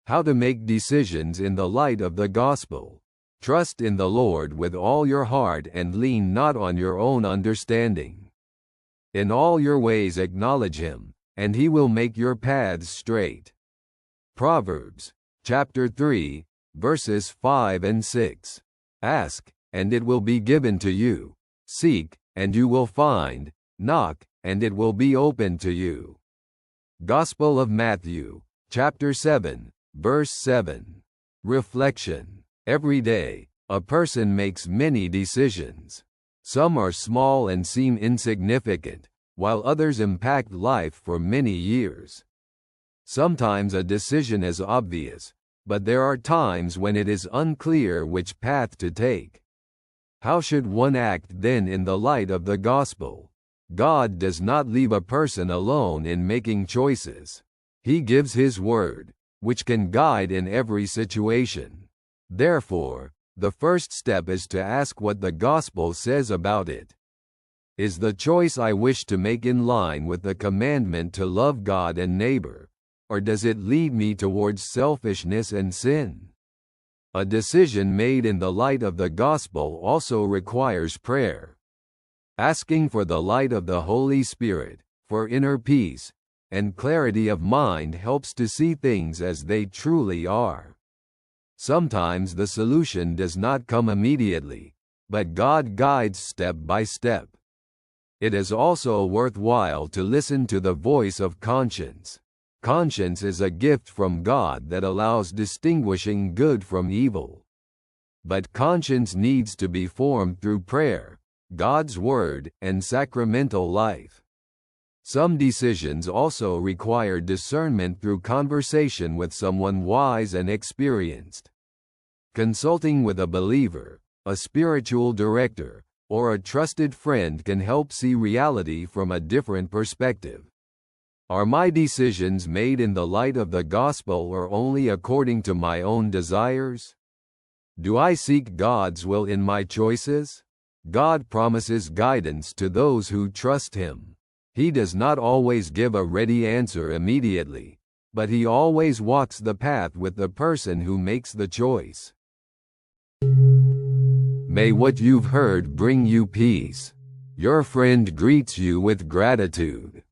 How to make decisions in the light of the gospel. Trust in the Lord with all your heart and lean not on your own understanding. In all your ways acknowledge him, and he will make your paths straight. Proverbs, chapter 3, verses 5 and 6. Ask, and it will be given to you. Seek, and you will find. Knock, and it will be opened to you. Gospel of Matthew, chapter 7, verse 7. Reflection. Every day, a person makes many decisions. Some are small and seem insignificant, while others impact life for many years. Sometimes a decision is obvious, but there are times when it is unclear which path to take. How should one act then in the light of the gospel? God does not leave a person alone in making choices. He gives his word, which can guide in every situation. Therefore, the first step is to ask what the gospel says about it. Is the choice I wish to make in line with the commandment to love God and neighbor, or does it lead me towards selfishness and sin? A decision made in the light of the gospel also requires prayer. Asking for the light of the Holy Spirit, for inner peace, and clarity of mind helps to see things as they truly are. Sometimes the solution does not come immediately, but God guides step by step. It is also worthwhile to listen to the voice of conscience. Conscience is a gift from God that allows distinguishing good from evil. But conscience needs to be formed through prayer, God's word, and sacramental life. Some decisions also require discernment through conversation with someone wise and experienced. Consulting with a believer, a spiritual director, or a trusted friend can help see reality from a different perspective. Are my decisions made in the light of the gospel or only according to my own desires? Do I seek God's will in my choices? God promises guidance to those who trust him. He does not always give a ready answer immediately, but he always walks the path with the person who makes the choice. May what you've heard bring you peace. Your friend greets you with gratitude.